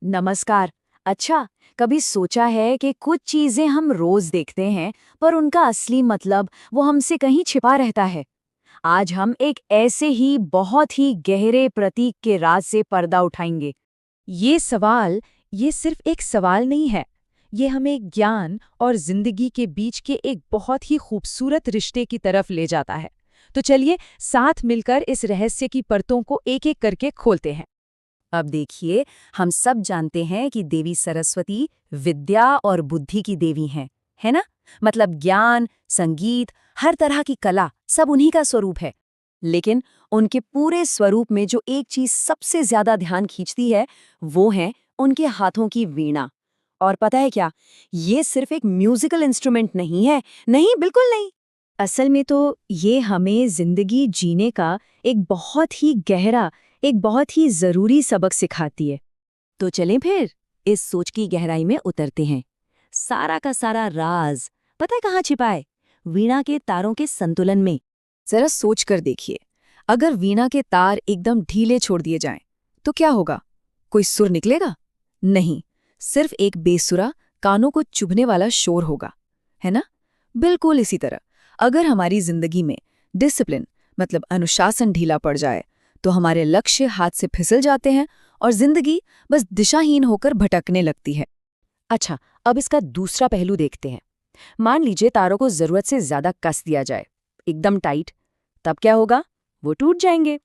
नमस्कार। अच्छा, कभी सोचा है कि कुछ चीजें हम रोज देखते हैं पर उनका असली मतलब वो हमसे कहीं छिपा रहता है। आज हम एक ऐसे ही बहुत ही गहरे प्रतीक के राज से पर्दा उठाएंगे। ये सिर्फ एक सवाल नहीं है। ये हमें ज्ञान और जिंदगी के बीच के एक बहुत ही खूबसूरत रिश्ते की तरफ ले जाता है। तो चलिए साथ मिलकर इस रहस्य की परतों को एक-एक करके खोलते हैं। अब देखिए, हम सब जानते हैं कि देवी सरस्वती विद्या और बुद्धि की देवी हैं, है ना? मतलब ज्ञान, संगीत, हर तरह की कला सब उन्हीं का स्वरूप है। लेकिन उनके पूरे स्वरूप में जो एक चीज सबसे ज्यादा ध्यान खींचती है, वो है उनके हाथों की वीणा। और पता है क्या? ये सिर्फ एक म्यूजिकल इंस्ट्रूमेंट नहीं है। नहीं, बिल्कुल नहीं। असल में तो ये हमें जिंदगी जीने का एक बहुत ही गहरा, एक बहुत ही जरूरी सबक सिखाती है। तो चलें फिर इस सोच की गहराई में उतरते हैं। सारा का सारा राज पता है कहाँ छिपा है? वीणा के तारों के संतुलन में। जरा सोच कर देखिए, अगर वीणा के तार एकदम ढीले छोड़ दिए जाएं, तो क्या होगा? कोई सुर निकलेगा? नहीं, सिर्फ एक बेसुरा, कानों को चुभने वाला शोर होगा, है ना? बिल्कुल इसी तरह अगर हमारी जिंदगी में डिसिप्लिन मतलब अनुशासन ढीला पड़ जाए, तो हमारे लक्ष्य हाथ से फिसल जाते हैं और जिंदगी बस दिशाहीन होकर भटकने लगती है। अच्छा, अब इसका दूसरा पहलू देखते हैं। मान लीजिए तारों को जरूरत से ज्यादा कस दिया जाए, एकदम टाइट, तब क्या होगा? वो टूट जाएंगे।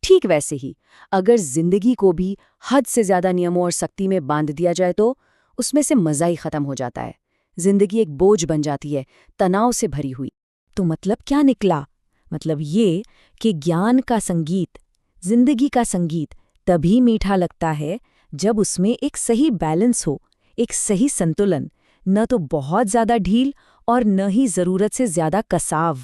ठीक वैसे ही अगर जिंदगी को भी हद से ज्यादा नियमों और सख्ती में बांध दिया जाए तो उसमें से मजा ही खत्म हो जाता है। जिंदगी एक बोझ बन जाती है, तनाव से भरी हुई। तो मतलब क्या निकला? मतलब ये कि ज्ञान का संगीत, जिंदगी का संगीत तभी मीठा लगता है जब उसमें एक सही बैलेंस हो, एक सही संतुलन, न तो बहुत ज्यादा ढील और न ही जरूरत से ज्यादा कसाव।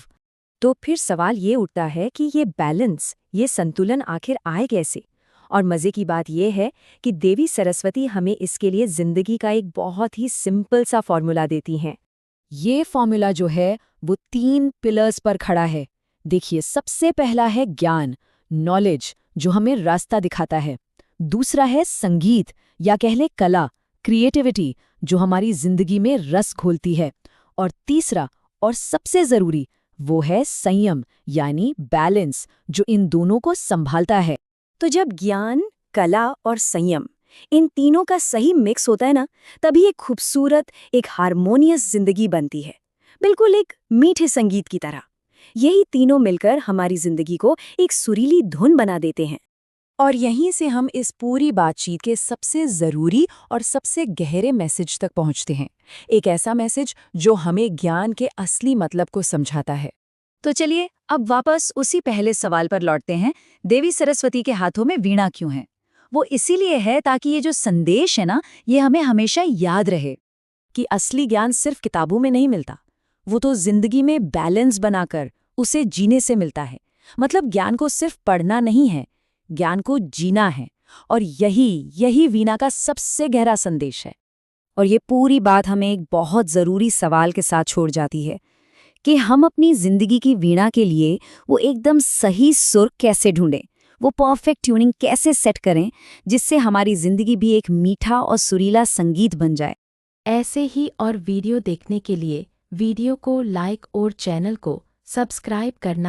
तो फिर सवाल ये उठता है कि ये बैलेंस, ये संतुलन आखिर आए कैसे? और मजे की बात यह है कि देवी सरस्वती हमें इसके लिए जिंदगी का एक बहुत ही सिंपल सा फॉर्मूला देती हैं। ये फॉर्मूला जो है वो 3 पिलर्स पर खड़ा है। देखिए, सबसे पहला है ज्ञान, नॉलेज, जो हमें रास्ता दिखाता है। दूसरा है संगीत या कह ले कला, क्रिएटिविटी, जो हमारी जिंदगी में रस घोलती है। और तीसरा और सबसे जरूरी वो है संयम यानी बैलेंस, जो इन दोनों को संभालता है। तो जब ज्ञान, कला और संयम, इन तीनों का सही मिक्स होता है ना, तभी एक खूबसूरत, एक हार्मोनियस जिंदगी बनती है, बिल्कुल एक मीठे संगीत की तरह। यही तीनों मिलकर हमारी जिंदगी को एक सुरीली धुन बना देते हैं। और यहीं से हम इस पूरी बातचीत के सबसे जरूरी और सबसे गहरे मैसेज तक पहुंचते हैं। एक ऐसा मैसेज जो हमें ज्ञान के असली मतलब को समझाता है। तो चलिए अब वापस उसी पहले सवाल पर लौटते हैं। देवी सरस्वती के हाथों में वीणा क्यों है? वो इसीलिए है ताकि ये जो संदेश है ना, ये हमें हमेशा याद रहे कि असली ज्ञान सिर्फ किताबों में नहीं मिलता। वो तो जिंदगी में बैलेंस बनाकर उसे जीने से मिलता है। मतलब ज्ञान को सिर्फ पढ़ना नहीं है, ज्ञान को जीना है। और यही यही वीणा का सबसे गहरा संदेश है। और ये पूरी बात हमें एक बहुत जरूरी सवाल के साथ छोड़ जाती है कि हम अपनी जिंदगी की वीणा के लिए वो एकदम सही सुर कैसे ढूंढें, वो परफेक्ट ट्यूनिंग कैसे सेट करें, जिससे हमारी जिंदगी भी एक मीठा और सुरीला संगीत बन जाए। ऐसे ही और वीडियो देखने के लिए वीडियो को लाइक और चैनल को सब्सक्राइब करना